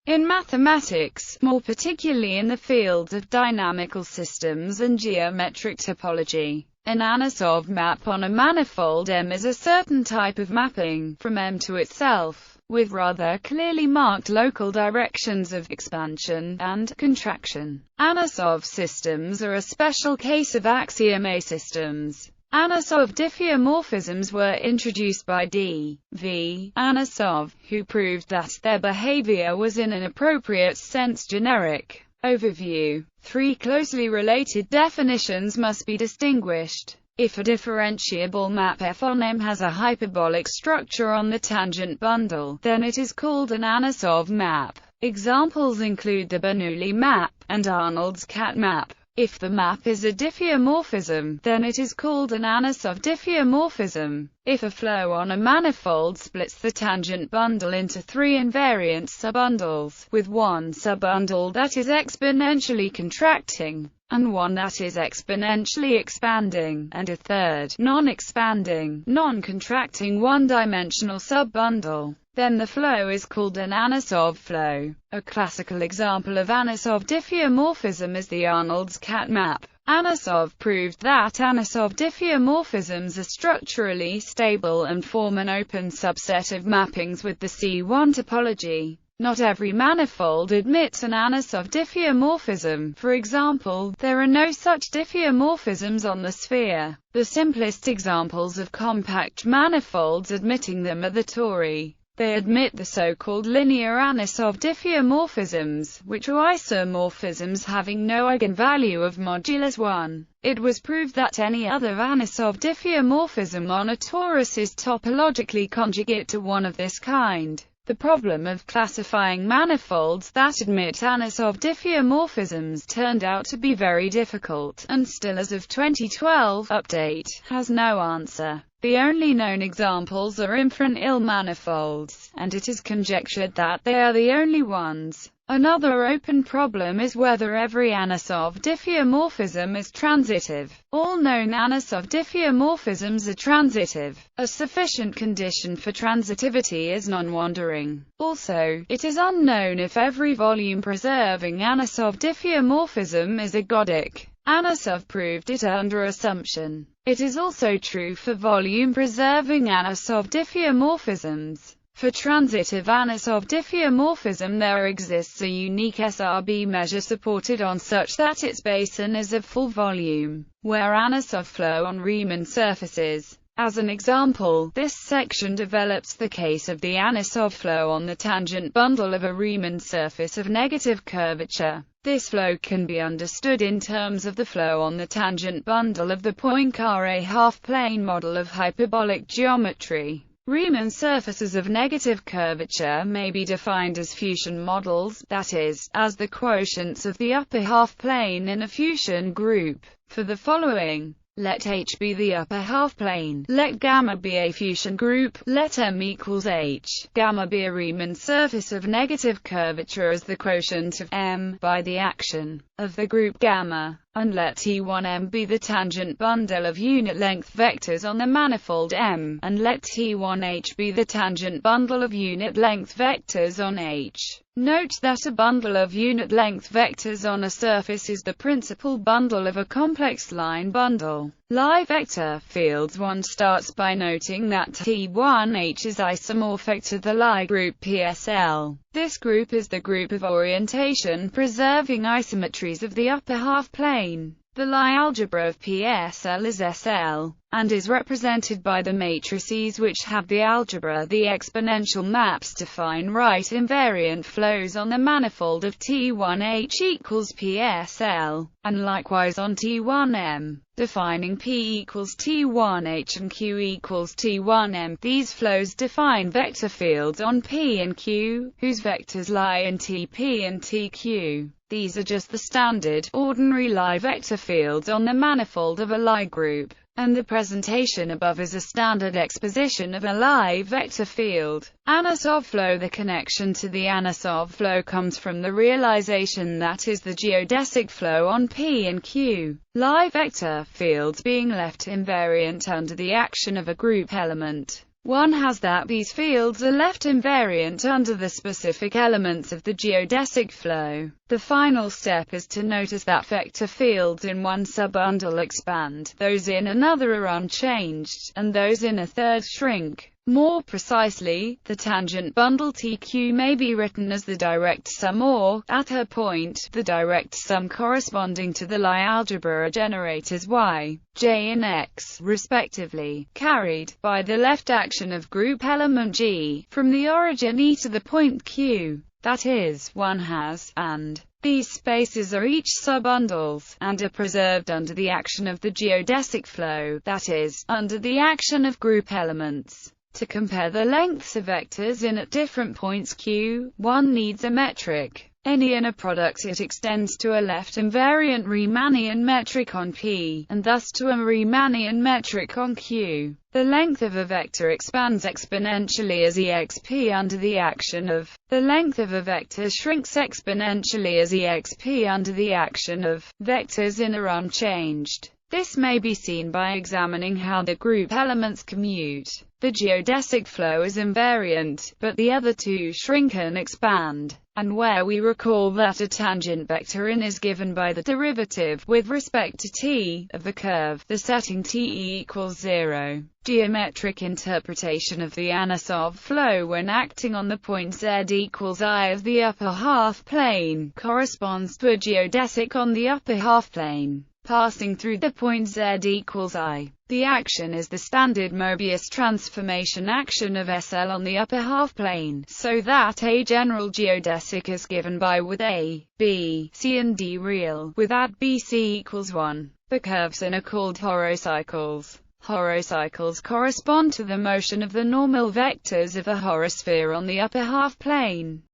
In mathematics, more particularly in the fields of dynamical systems and geometric topology, an Anosov map on a manifold M is a certain type of mapping from M to itself, with rather clearly marked local directions of expansion and contraction. Anosov systems are a special case of Axiom A systems. Anosov diffeomorphisms were introduced by D.V. Anosov, who proved that their behavior was in an appropriate sense generic. Overview. Three closely related definitions must be distinguished. If a differentiable map F on M has a hyperbolic structure on the tangent bundle, then it is called an Anosov map. Examples include the Bernoulli map and Arnold's cat map. If the map is a diffeomorphism, then it is called an Anosov diffeomorphism. If a flow on a manifold splits the tangent bundle into three invariant subbundles, with one subbundle that is exponentially contracting, and one that is exponentially expanding, and a third, non-expanding, non-contracting one-dimensional subbundle, then the flow is called an Anosov flow. A classical example of Anosov diffeomorphism is the Arnold's cat map. Anosov proved that Anosov diffeomorphisms are structurally stable and form an open subset of mappings with the C1 topology. Not every manifold admits an Anosov diffeomorphism. For example, there are no such diffeomorphisms on the sphere. The simplest examples of compact manifolds admitting them are the tori. They admit the so-called linear Anosov diffeomorphisms, which are isomorphisms having no eigenvalue of modulus 1. It was proved that any other Anosov diffeomorphism on a torus is topologically conjugate to one of this kind. The problem of classifying manifolds that admit Anosov diffeomorphisms turned out to be very difficult, and still as of 2012 update, has no answer. The only known examples are infinite manifolds, and it is conjectured that they are the only ones. Another open problem is whether every Anosov diffeomorphism is transitive. All known Anosov diffeomorphisms are transitive. A sufficient condition for transitivity is non-wandering. Also, it is unknown if every volume-preserving Anosov diffeomorphism is ergodic. Anosov proved it under assumption. It is also true for volume-preserving Anosov diffeomorphisms. For transitive Anosov diffeomorphism there exists a unique SRB measure supported on such that its basin is of full volume, where Anosov flow on Riemann surfaces. As an example, this section develops the case of the Anosov flow on the tangent bundle of a Riemann surface of negative curvature. This flow can be understood in terms of the flow on the tangent bundle of the Poincare half-plane model of hyperbolic geometry. Riemann surfaces of negative curvature may be defined as Fuchsian models, that is, as the quotients of the upper half-plane in a Fuchsian group. For the following, let H be the upper half-plane, let gamma be a Fuchsian group, let M equals H, gamma be a Riemann surface of negative curvature as the quotient of M, by the action of the group gamma, and let T1M be the tangent bundle of unit-length vectors on the manifold M, and let T1H be the tangent bundle of unit-length vectors on H. Note that a bundle of unit-length vectors on a surface is the principal bundle of a complex line bundle. Lie vector fields. One starts by noting that T1H is isomorphic to the Lie group PSL. This group is the group of orientation-preserving isometries of the upper half-plane. The Lie algebra of PSL is SL, and is represented by the matrices which have the algebra. The exponential maps define right invariant flows on the manifold of T1H equals PSL, and likewise on T1M, defining P equals T1H and Q equals T1M. These flows define vector fields on P and Q, whose vectors lie in TP and TQ. These are just the standard, ordinary Lie vector fields on the manifold of a Lie group, and the presentation above is a standard exposition of a Lie vector field. Anosov flow. The connection to the Anosov flow comes from the realization that is the geodesic flow on P and Q. Lie vector fields being left invariant under the action of a group element. one has that these fields are left invariant under the specific elements of the geodesic flow. The final step is to notice that vector fields in one subbundle expand, those in another are unchanged, and those in a third shrink. More precisely, the tangent bundle TQ may be written as the direct sum or, at her point, the direct sum corresponding to the Lie algebra generators Y, J and X, respectively, carried, by the left action of group element G, from the origin E to the point Q. That is, one has, and these spaces are each subbundles, and are preserved under the action of the geodesic flow, that is, under the action of group elements. To compare the lengths of vectors in at different points Q, one needs a metric. Any inner product it extends to a left invariant Riemannian metric on P, and thus to a Riemannian metric on Q. The length of a vector expands exponentially as exp under the action of. The length of a vector shrinks exponentially as exp under the action of. Vectors in are unchanged. This may be seen by examining how the group elements commute. The geodesic flow is invariant, but the other two shrink and expand. And where we recall that a tangent vector in is given by the derivative, with respect to t, of the curve, the setting t equals 0. Geometric interpretation of the Anosov flow when acting on the point z equals I of the upper half plane, corresponds to a geodesic on the upper half plane, passing through the point z equals I. The action is the standard Mobius transformation action of SL on the upper half plane, so that a general geodesic is given by with A, B, C and D real, with at BC equals 1. The curves in are called horocycles. Horocycles correspond to the motion of the normal vectors of a horosphere on the upper half plane.